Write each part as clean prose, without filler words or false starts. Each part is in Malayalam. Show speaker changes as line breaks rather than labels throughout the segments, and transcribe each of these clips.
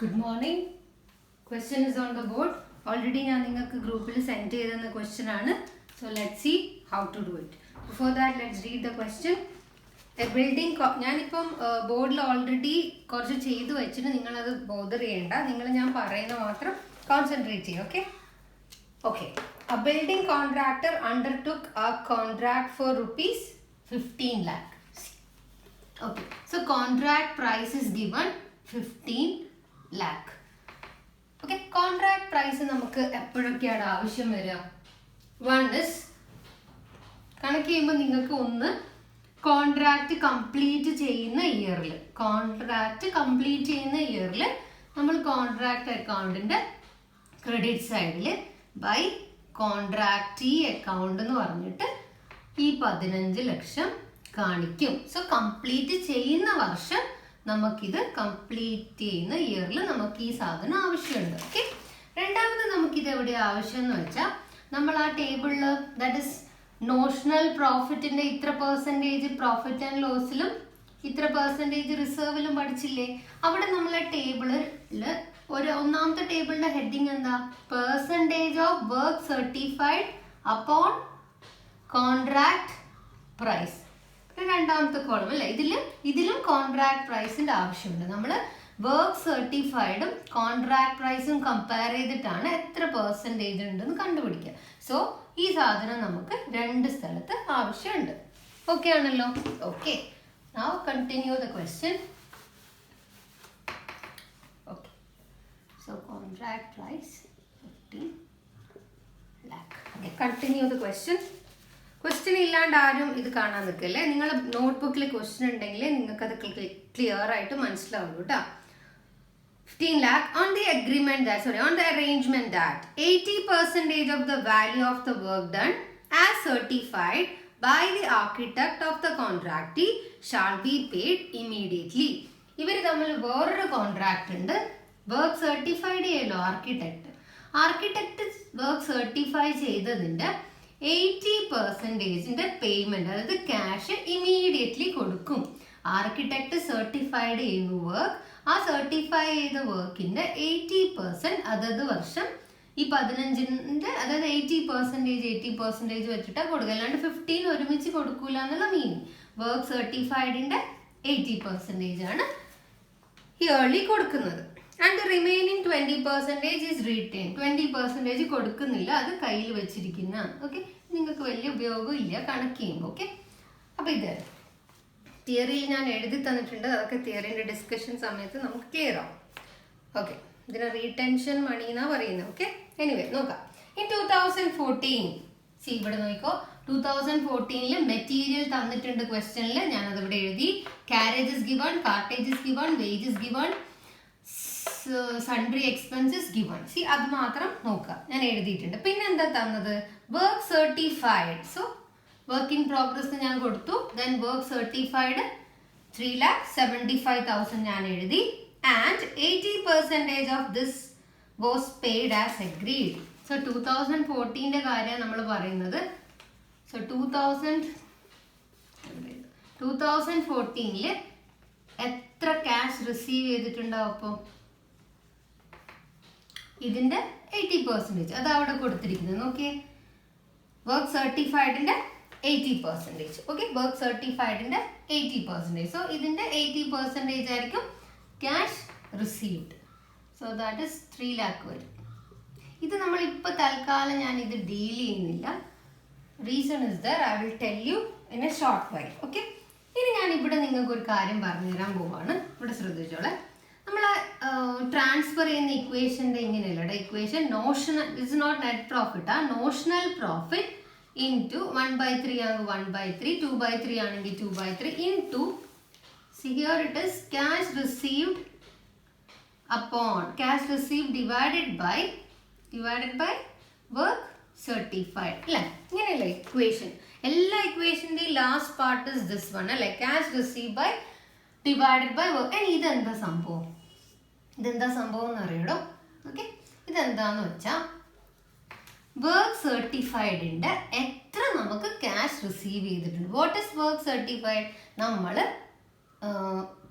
Good morning. Question is on the board. Already I have group sent the question. So let's see how to do it. Before that, let's read the question. A building, board already concentrate. Okay? Okay. A building contractor undertook a contract for rupees 15 lakh. Okay. So contract price is given 15 lakh. Okay. Contract price is one is contract complete year. Contract complete year. Contract account in the credit side by contractee account ഈ 15 ലക്ഷം കാണിക്കും. സോ കംപ്ലീറ്റ് ചെയ്യുന്ന വർഷം നമുക്കിത് കംപ്ലീറ്റ് ചെയ്യുന്ന ഇയറിൽ നമുക്ക് ഈ സാധനം ആവശ്യമുണ്ട്. ഓക്കെ. രണ്ടാമത് നമുക്കിത് എവിടെ ആവശ്യം എന്ന് വെച്ചാൽ നമ്മൾ ആ ടേബിളിൽ ദാറ്റ് ഇസ് നോഷണൽ പ്രോഫിറ്റിന്റെ ഇത്ര പെർസെൻറ്റേജ് പ്രോഫിറ്റ് ആൻഡ് ലോസിലും ഇത്ര പെർസെൻറ്റേജ് റിസർവിലും പഠിച്ചില്ലേ? അവിടെ നമ്മളെ ടേബിളിൽ ഒരു ഒന്നാമത്തെ ടേബിളിന്റെ ഹെഡിങ് എന്താ? Percentage of work certified upon contract price. രണ്ടാമത്തെ കോളം അല്ലേ? ഇതിലും കോൺട്രാക്ട് പ്രൈസിന്റെ ആവശ്യമുണ്ട്. നമ്മൾ വർക്ക് സർട്ടിഫൈഡും കോൺട്രാക്ട് പ്രൈസും കമ്പയർ ചെയ്തിട്ടാണ് എത്ര പെർസെൻറ്റേജ് ഉണ്ടെന്ന് കണ്ടുപിടിക്കുക. സോ ഈ സാധനം നമുക്ക് രണ്ട് സ്ഥലത്ത് ആവശ്യമുണ്ട്. ഓക്കെ ആണല്ലോ? Okay. Now continue the question. Okay. So contract price 15 lakh. Okay. Continue the question. Question ഇല്ലാണ്ട് ആരും ഇത് കാണാൻ നിൽക്കല്ലേ. നിങ്ങൾ നോട്ട്ബുക്കിൽ ക്വസ്റ്റ്യൻ ഉണ്ടെങ്കിൽ നിങ്ങൾക്ക് അത് ക്ലിയർ ആയിട്ട് മനസ്സിലാവും കേട്ടോ. 15 lakh on the arrangement that 80% of the value of the work done as certified by the architect of the contractee shall be paid immediately. ഇവർ തമ്മിൽ വേറൊരു കോൺട്രാക്ട് ഉണ്ട്. വർക്ക് സർട്ടിഫൈഡ് ചെയ്യല്ലോ ആർക്കിടെക്ട്. വർക്ക് സർട്ടിഫൈ ചെയ്തതിന്റെ 80% പേയ്മെന്റ്, അതായത് ക്യാഷ് ഇമീഡിയറ്റ്ലി കൊടുക്കും. ആർക്കിടെക്ട് സർട്ടിഫൈഡ് ചെയ്യുന്ന വർക്ക്, ആ സർട്ടിഫൈ ചെയ്ത വർക്കിന്റെ 80% അതത് വർഷം ഈ 15ന്റെ അതായത് 80% വെച്ചിട്ടാണ് കൊടുക്കുക. അല്ലാണ്ട് 15 ഒരുമിച്ച് കൊടുക്കൂല എന്നുള്ള മീനിങ്. വർക്ക് സർട്ടിഫൈഡിന്റെ 80% ആണ് ഇയർലി കൊടുക്കുന്നത്. And remaining 20% is retain. 20% കൊടുക്കുന്നില്ല, അത് കയ്യിൽ വെച്ചിരിക്കുന്നതാണ്. ഓക്കെ. നിങ്ങൾക്ക് വലിയ ഉപയോഗം ഇല്ല കണക്ക് ചെയ്യുമ്പോൾ. ഓക്കെ. അപ്പൊ ഇത് തിയറിയിൽ ഞാൻ എഴുതി തന്നിട്ടുണ്ട്. അതൊക്കെ തിയറിന്റെ ഡിസ്കഷൻ സമയത്ത് നമുക്ക് ക്ലിയർ ആവും. ഓക്കെ. ഇതിന് റീടെൻഷൻ മണി എന്നാ പറയുന്നത്. ഓക്കെ. എനിവേ നോക്കാം. ഇൻ 2014 ഇവിടെ നോക്കിക്കോ. 2014 മെറ്റീരിയൽ തന്നിട്ടുണ്ട് ക്വസ്റ്റ്യനിൽ. ഞാനത് ഇവിടെ എഴുതി. Carriage is given, cartage is given, wage is given, sundry expenses given. C അത് മാത്രം നോക്കാം. ഞാൻ എഴുതിയിട്ടുണ്ട്. പിന്നെ എന്താ തന്നത്? Work certified. So work in progress ഞാൻ കൊടുത്തു. ദെൻ വർക്ക് സർട്ടിഫൈഡ് 3,75,000 ഞാൻ എഴുതി. And 80% of this was paid as agreed. So 2014 കാര്യം നമ്മൾ പറയുന്നത്. സോ 2014 എത്ര ക്യാഷ് റിസീവ് ചെയ്തിട്ടുണ്ടാവും? അപ്പം ഇതിന്റെ 80% അത് അവിടെ കൊടുത്തിരിക്കുന്നത് നോക്കിയേ. വർക്ക് സർട്ടിഫൈഡിന്റെ 80%. ഓക്കെ. വർക്ക് സർട്ടിഫൈഡിന്റെ 80%. സോ ഇതിന്റെ 80% ആയിരിക്കും cash received. So that is 3 lakh വരും. ഇത് നമ്മൾ ഇപ്പൊ തൽക്കാലം ഞാൻ ഇത് ഡീൽ ചെയ്യുന്നില്ല. Reason is there. I will tell you in A short while. Okay. ഇനി ഞാൻ ഇവിടെ നിങ്ങൾക്ക് ഒരു കാര്യം പറഞ്ഞു തരാൻ പോവാണ്. ഇവിടെ ശ്രദ്ധിച്ചോളെ. നമ്മൾ ട്രാൻസ്ഫർ ചെയ്യുന്ന ഇക്വേഷന്റെ ഇങ്ങനെയല്ല. Equation notional is not net profit. ആ നോഷണൽ പ്രോഫിറ്റ് ഇൻറ്റു 1/3 ആണെങ്കിൽ 1/3, 2/3 ആണെങ്കിൽ 2/3 into here it is cash received upon cash received divided by work certified. അല്ലേ? ഇങ്ങനെയല്ലേ ഇക്വേഷൻ? എല്ലാ ഇക്വേഷന്റെ last part is this one അല്ലേ? Cash receive by divided by work. ഇതെന്താ സംഭവം? എന്ന് അറിയടോ. ഓക്കെ. ഇതെന്താന്ന് വെച്ചാൽ വർക്ക് സർട്ടിഫൈഡിന്റെ എത്ര നമുക്ക് ക്യാഷ് റിസീവ് ചെയ്തിട്ടുണ്ട്. What is work certified? നമ്മൾ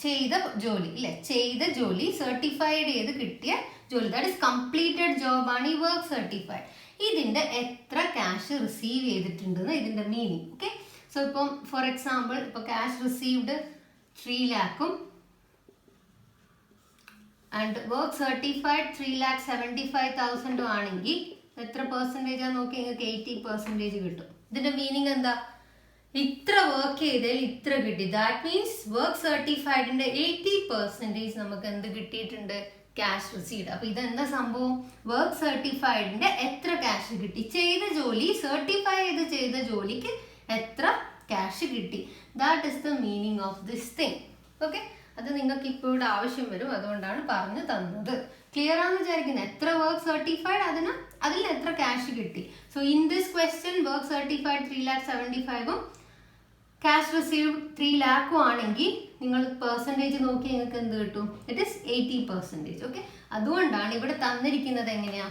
ചെയ്ത ജോലി ഇല്ലേ, ചെയ്ത ജോലി സർട്ടിഫൈഡ് ചെയ്ത് കിട്ടിയ ജോലി, ദാറ്റ് ഇസ് കംപ്ലീറ്റഡ് ജോബ് ആണ് ഈ വർക്ക് സർട്ടിഫൈഡ്. ഇതിന്റെ എത്ര ക്യാഷ് റിസീവ് ചെയ്തിട്ടുണ്ടെന്ന് ഇതിന്റെ മീനിങ്. ഓക്കെ, സോ ഇപ്പം ഫോർ എക്സാമ്പിൾ ഇപ്പൊ ക്യാഷ് റിസീവ്ഡ് 3 lakhും ആൻഡ് വർക്ക് സർട്ടിഫൈഡ് 3,75,000 ആണെങ്കിൽ എത്ര പെർസെൻറ്റേജ് ആണ് നോക്കി, നിങ്ങൾക്ക് 80% കിട്ടും. ഇതിന്റെ മീനിങ് എന്താ, ഇത്ര വർക്ക് ചെയ്തതിൽ ഇത്ര കിട്ടി. ദാറ്റ് മീൻസ് വർക്ക് സർട്ടിഫൈഡിന്റെ 80% നമുക്ക് എന്ത് കിട്ടിയിട്ടുണ്ട്, ക്യാഷ് റിസീവ്ഡ്. അപ്പൊ ഇതെന്താ സംഭവം, വർക്ക് സർട്ടിഫൈഡിന്റെ എത്ര ക്യാഷ് കിട്ടി, ചെയ്ത ജോലി സർട്ടിഫൈ ചെയ്ത ജോലിക്ക് എത്ര ക്യാഷ് കിട്ടി. That is the meaning of this thing. Okay, അത് നിങ്ങൾക്ക് ഇപ്പോൾ ഇവിടെ ആവശ്യം വരും, അതുകൊണ്ടാണ് പറഞ്ഞു തന്നത്. ക്ലിയർ ആണെന്ന് വിചാരിക്കുന്നത്. എത്ര വർക്ക് സർട്ടിഫൈഡ്, അതിൽ എത്ര ക്യാഷ് കിട്ടി. So in this question work certified 3,75,000 cash received 3 lakh ആണെങ്കിൽ നിങ്ങൾ പെർസെൻറ്റേജ് നോക്കി നിങ്ങൾക്ക് എന്ത് കിട്ടും, ഇറ്റ് ഇസ് 80%. ഓക്കെ, അതുകൊണ്ടാണ് ഇവിടെ തന്നിരിക്കുന്നത് എങ്ങനെയാ,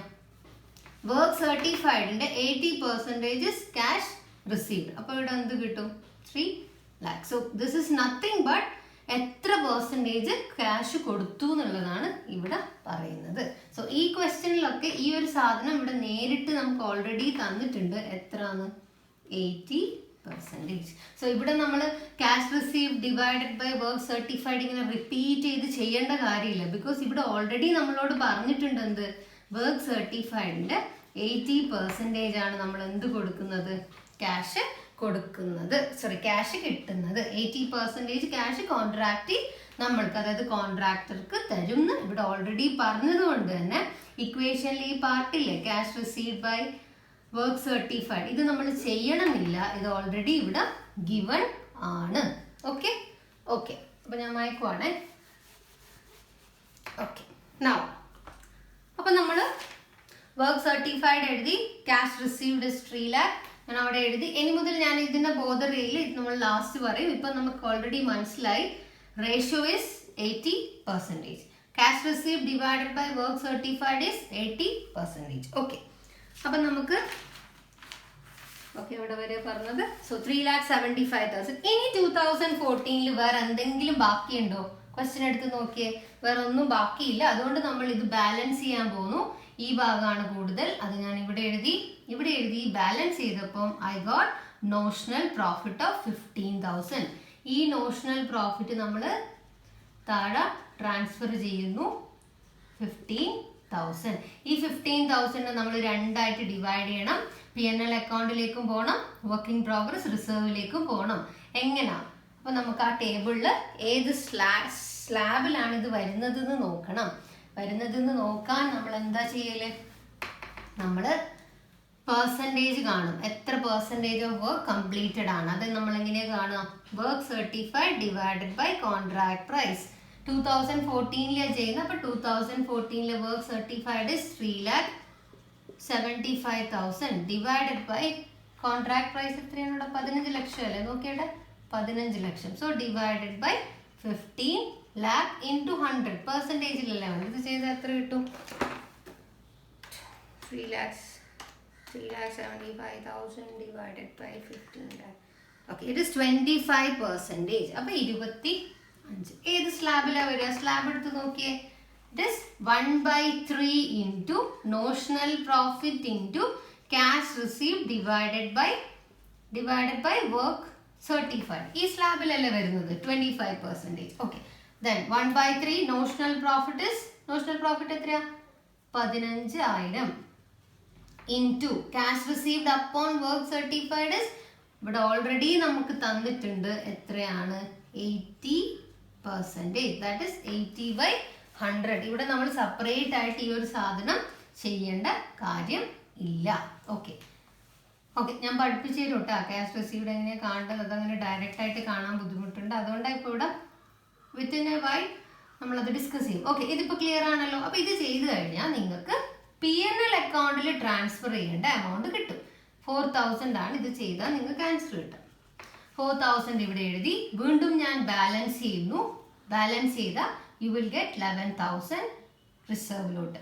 വർക്ക് സർട്ടിഫൈഡിന്റെ 80% ക്യാഷ് റിസീവ്ഡ്. അപ്പൊ ഇവിടെ എന്ത് കിട്ടും, 3 lakh. So this is nothing but എത്ര പെർസെൻറ്റേജ് ക്യാഷ് കൊടുത്തു എന്നുള്ളതാണ് ഇവിടെ പറയുന്നത്. സോ ഈ ക്വസ്റ്റ്യനിലൊക്കെ ഈ ഒരു സാധനം ഇവിടെ നേരിട്ട് നമുക്ക് ഓൾറെഡി തന്നിട്ടുണ്ട്. എത്രയാണ്, 80%. സോ ഇവിടെ നമ്മൾ cash receive divided by work certified ഇങ്ങനെ റിപ്പീറ്റ് ചെയ്ത് ചെയ്യേണ്ട കാര്യമില്ല. ബിക്കോസ് ഇവിടെ ഓൾറെഡി നമ്മളോട് പറഞ്ഞിട്ടുണ്ട് എന്ത്, വർക്ക് സർട്ടിഫൈഡിന്റെ 80% ആണ് നമ്മൾ എന്ത് കൊടുക്കുന്നത്, ക്യാഷ് കൊടുക്കുന്നത്, സോറി ക്യാഷ് കിട്ടുന്നത്. 80% ക്യാഷ് കോൺട്രാക്ട് നമ്മൾക്ക്, അതായത് കോൺട്രാക്ടർക്ക് തരുന്ന ഇവിടെ ഓൾറെഡി പറഞ്ഞതുകൊണ്ട് തന്നെ ഇക്വേഷനിൽ ഈ പാർട്ടില്ലേ, cash received by work certified, ഇത് നമ്മൾ ചെയ്യണമെന്നില്ല, ഇത് ഓൾറെഡി ഇവിടെ ഗിവൺ ആണ്. ഓക്കെ ഓക്കെ, അപ്പൊ ഞാൻ മയക്കുവാണേ. ഓക്കെ, നൗ അപ്പൊ നമ്മൾ വർക്ക് സർട്ടിഫൈഡ് എഴുതി, ക്യാഷ് റിസീവ്ഡ് 3 lakh ഞാൻ അവിടെ എഴുതി. ഇനി മുതൽ ഞാൻ ഇതിന്റെ ബോധർ ചെയ്യില്ല, ഇത് നമ്മൾ ലാസ്റ്റ് പറയും. ഇപ്പൊ നമുക്ക് ഓൾറെഡി മനസ്സിലായി ratio is 80%. Cash received divided by work certified is 80%. Okay, അപ്പൊ നമുക്ക് ഇവിടെ വരെ പറഞ്ഞത്. സോ 3,75,000. ഇനി 2014 വേറെ എന്തെങ്കിലും ബാക്കിയുണ്ടോ, ക്വസ്റ്റ്യൻ എടുത്ത് നോക്കിയേ, വേറെ ഒന്നും ബാക്കിയില്ല. അതുകൊണ്ട് നമ്മൾ ഇത് ബാലൻസ് ചെയ്യാൻ പോകുന്നു. ഈ ഭാഗമാണ് കൂടുതൽ, അത് ഞാൻ ഇവിടെ എഴുതി ബാലൻസ് ചെയ്തപ്പം I got notional profit of 15,000. ഈ നോഷണൽ പ്രോഫിറ്റ് നമ്മൾ താഴെ ട്രാൻസ്ഫർ ചെയ്യുന്നു 15,000. ഈ 15,000 നമ്മൾ രണ്ടായിട്ട് ഡിവൈഡ് ചെയ്യണം. P&L അക്കൗണ്ടിലേക്കും പോകണം, വർക്കിംഗ് പ്രോഗ്രസ് റിസർവിലേക്കും പോകണം. എങ്ങനെയാ, അപ്പൊ നമുക്ക് ആ ടേബിളിൽ ഏത് സ്ലാബിലാണ് ഇത് വരുന്നതെന്ന് നോക്കണം. വരുന്നതെന്ന് നോക്കാൻ നമ്മൾ എന്താ ചെയ്യല്, നമ്മൾ പെർസെൻറ്റേജ് കാണും, എത്ര പെർസെൻറ്റേജ് ഓഫ് വർക്ക് കംപ്ലീറ്റഡ് ആണ്. അത് നമ്മൾ എങ്ങനെയാ കാണുക, work certified divided by contract price. 2014 ചെയ്യുന്ന, അപ്പൊ 2014 work certified is 3,75,000 divided by contract price എത്രയാണ്, 15 ലക്ഷം അല്ലേ, നോക്കിയുടെ 15 ലക്ഷം. So divided by 15 lakh into 100 പെർസെൻറ്റേജിലല്ലേ ഇത് ചെയ്താൽ എത്ര കിട്ടും, 3,75,000 divided by 15 lakh. Okay, it is 25%. അപ്പൊ 25. ഏത് സ്ലാബിലാണ് വരിക, സ്ലാബ് എടുത്ത് നോക്കിയേ. It is 1/3 into notional profit into cash received divided by work certified. ഈ സ്ലാബിലല്ലേ വരുന്നത് 25%. Okay, then 1/3 notional profit എത്രയാ, 15,000 into cash received upon work certified is ഇവിടെ ഓൾറെഡി നമുക്ക് തന്നിട്ടുണ്ട് എത്രയാണ്, 80%. that is 80/100. ഇവിടെ നമ്മൾ സെപ്പറേറ്റ് ആയിട്ട് ഈ ഒരു സാധനം ചെയ്യേണ്ട കാര്യം ഇല്ല. ഓക്കെ, ഞാൻ പഠിപ്പിച്ചു തരും കേട്ടോ. ക്യാഷ് റിസീവ്ഡ് എങ്ങനെയാണ് കാണേണ്ടത്, അതങ്ങനെ ഡയറക്റ്റ് ആയിട്ട് കാണാൻ ബുദ്ധിമുട്ടുണ്ട്. അതുകൊണ്ടാണ് ഇപ്പോൾ ഇവിടെ വിത്തിൻ എ വൈ നമ്മളത് ഡിസ്കസ് ചെയ്യും. ഓക്കെ, ഇതിപ്പോൾ ക്ലിയർ ആണല്ലോ. അപ്പോൾ ഇത് ചെയ്ത് കഴിഞ്ഞാൽ നിങ്ങൾക്ക് P&L അക്കൗണ്ടിൽ ട്രാൻസ്ഫർ ചെയ്യേണ്ട എമൗണ്ട് കിട്ടും. 4,000 ആണ്. ഇത് ചെയ്താൽ നിങ്ങൾക്ക് ആൻസർ കിട്ടും. 4,000 ഇവിടെ എഴുതി, വീണ്ടും ഞാൻ ബാലൻസ് ചെയ്യുന്നു. ബാലൻസ് ചെയ്താൽ യു വിൽ ഗെറ്റ് 11,000 റിസർവിലോട്ട്.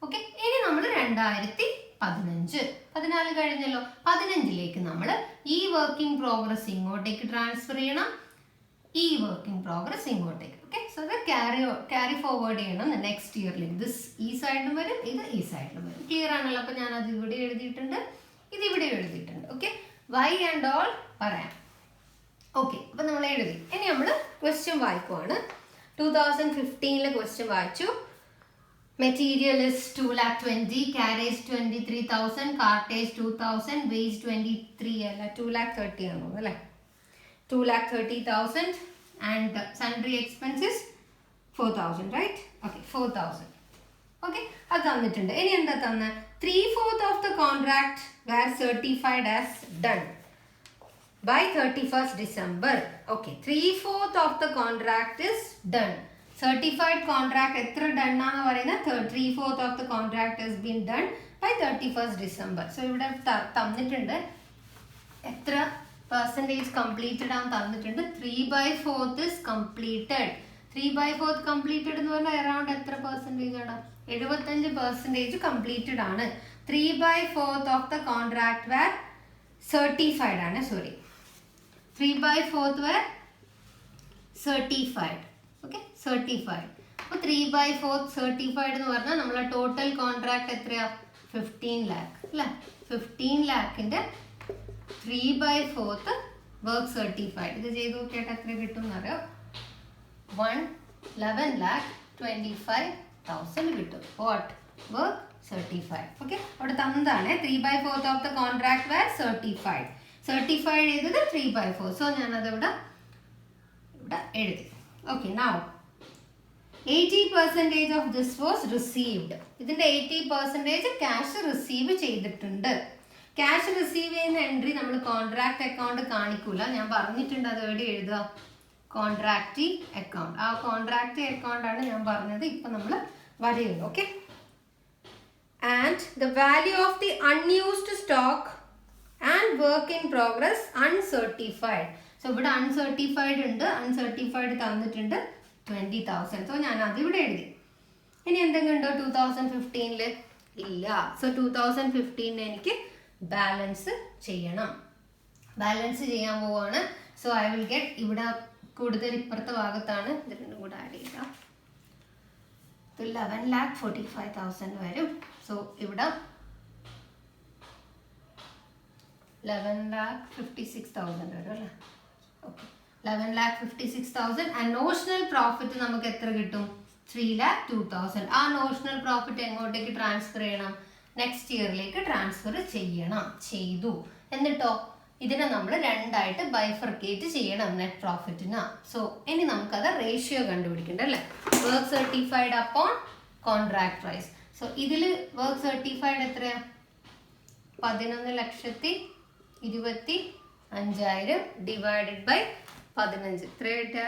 ഓക്കെ, ഇനി നമ്മൾ 2015 14 കഴിഞ്ഞല്ലോ, 15ലേക്ക് നമ്മൾ ഈ വർക്കിംഗ് പ്രോഗ്രസ് ഇങ്ങോട്ടേക്ക് ട്രാൻസ്ഫർ ചെയ്യണം. ഈ വർക്ക് ഇൻ പ്രോഗ്രസ് ഇങ്ങോട്ടേക്ക്. ഓക്കെ, സോ അത് ക്യാരി ഫോർവേഡ് ചെയ്യണം നെക്സ്റ്റ് ഇയറിലേക്ക്. ദിസ് ഈ സൈഡിലും വരും, ഇത് ഈ സൈഡിലും വരും. ക്ലിയർ ആണല്ലോ? അപ്പോൾ ഞാനത് ഇവിടെ എഴുതിയിട്ടുണ്ട്, ഇത് ഇവിടെ എഴുതിയിട്ടുണ്ട്. ഓക്കെ, വൈ ആൻഡ് ഓൾ പറയാം. ഓക്കെ, അപ്പം നമ്മൾ എഴുതി. ഇനി നമ്മൾ ക്വസ്റ്റ്യൻ വായിക്കുവാണ്. 2015 ക്വസ്റ്റ്യൻ വായിച്ചു. Material is 2,20,000, carriage 23,000, cartage 2,000, wage 23 അല്ല 2,30,000 ആണോ അല്ലേ? 2,30,000 and sundry expenses 4,000, right? Okay, 4,000. Okay, അത് തന്നിട്ടുണ്ട്. ഇനി എന്താ തന്നെ? 3/4 of the contract were certified as done by 31st December. Okay, 3/4 of the contract is done. Certified contract എത്ര done ആണെന്ന് പറയുന്നത്? 3/4 of the contract has been done by 31st December. So ഇവിടെ തന്നിട്ടുണ്ട് എത്ര percentage completed ആണെന്ന് തന്നിട്ടുണ്ട്. 3/4 is completed. 3/4 completed എന്ന് പറഞ്ഞാൽ around എത്ര percentage ആണ്? 75% completed ആണ്. 3/4 of the contract were certified ആണ്. Sorry, 3/4 were certified. Okay, certified. അപ്പോൾ 3/4 certified എന്ന് പറഞ്ഞാൽ നമ്മളെ ടോട്ടൽ കോൺട്രാക്ട് എത്രയാ? 15 lakh അല്ലേ? 15 lakhന്റെ 3/4 വർക്ക് സർട്ടിഫൈഡ്. ഇത് ചെയ്ത് നോക്കിയിട്ട് എത്ര കിട്ടും എന്നറിയോ? 11,25,000 കിട്ടും. വാട്ട്? Work certified. ഓക്കെ, അവിടെ തന്നതാണ് 3/4 of the contract were certified. Certified ചെയ്തത് 3/4. സോ ഞാനത് ഇവിടെ എഴുതി. Okay, now 80% of this was received. ഇതിന്റെ 80% ക്യാഷ് റിസീവ് ചെയ്തിട്ടുണ്ട്. ക്യാഷ് റിസീവ് ചെയ്യുന്ന എൻട്രി നമ്മൾ കോൺട്രാക്ട് അക്കൗണ്ട് കാണിക്കൂല. ഞാൻ പറഞ്ഞിട്ടുണ്ട് അത് എവിടെ എഴുതുക? Contractee account. ആ കോൺട്രാക്റ്റി അക്കൗണ്ട് ആണ് ഞാൻ പറഞ്ഞത്. ഇപ്പൊ നമ്മൾ വരയുള്ളൂ. Okay, and the value of the unused stock and work in progress uncertified. So ഇവിടെ അൺസർട്ടിഫൈഡ് ഉണ്ട്, അൺസർട്ടിഫൈഡ് തന്നിട്ടുണ്ട് 20,000. സോ ഞാൻ അതിവിടെ എഴുതി. ഇനി എന്തെങ്കിലും ഉണ്ടോ 2015 ഇല്ല. സോ 2015 എനിക്ക് ബാലൻസ് ചെയ്യണം. ബാലൻസ് ചെയ്യാൻ പോവാണ്. സോ ഐ വിൽ ഗെറ്റ്, ഇവിടെ കൂടുതൽ ഇപ്പുറത്തെ ഭാഗത്താണ്, ഇത് രണ്ടും കൂടെ ആഡ് ചെയ്യാം. 11,45,000 വരും. സോ ഇവിടെ 11,56,000 വരും അല്ലേ? ഓക്കെ, 11,56,000 ആൻഡ് നോഷണൽ പ്രോഫിറ്റ് നമുക്ക് എത്ര കിട്ടും? 3,02,000. ആ നോഷണൽ പ്രോഫിറ്റ് എങ്ങോട്ടേക്ക് ട്രാൻസ്ഫർ ചെയ്യണം? നെക്സ്റ്റ് ഇയറിലേക്ക് ട്രാൻസ്ഫർ ചെയ്യണം. ചെയ്തു. എന്നിട്ടോ ഇതിനെ നമ്മൾ രണ്ടായിട്ട് ബൈഫർക്കേറ്റ് ചെയ്യണം നെറ്റ് പ്രോഫിറ്റിന്. സോ ഇനി നമുക്കത് റേഷ്യോ കണ്ടുപിടിക്കണ്ട അല്ലേ? Work certified upon contract price. So ഇതിൽ വർക്ക് സർട്ടിഫൈഡ് എത്രയാ? 11,25,000 ഡിവൈഡഡ് ബൈ 15. എത്ര കിട്ടുക?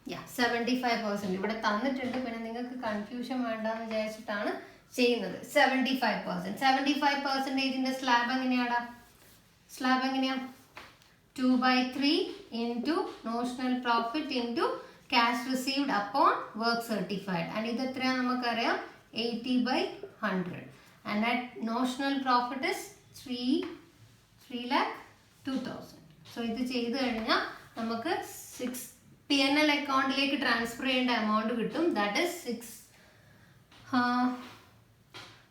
75 75%. ഇവിടെ തന്നിട്ടുണ്ട്, പിന്നെ നിങ്ങൾക്ക് കൺഫ്യൂഷൻ വേണ്ടെന്ന് വിചാരിച്ചിട്ടാണ് ചെയ്യുന്നത്. 75%. 75%ന്റെ സ്ലാബ് എങ്ങനെയാടാ? സ്ലാബ് എങ്ങനെയാ? 2/3 into notional profit into cash received upon work certified. And ഇത് എത്രയാ നമുക്കറിയാം? 80/100. And that notional profit is 3,02,000. So ഇത് ചെയ്ത് കഴിഞ്ഞാൽ നമുക്ക് P&L അക്കൗണ്ടിലേക്ക് ട്രാൻസ്ഫർ ചെയ്യേണ്ട എമൗണ്ട് കിട്ടും. That is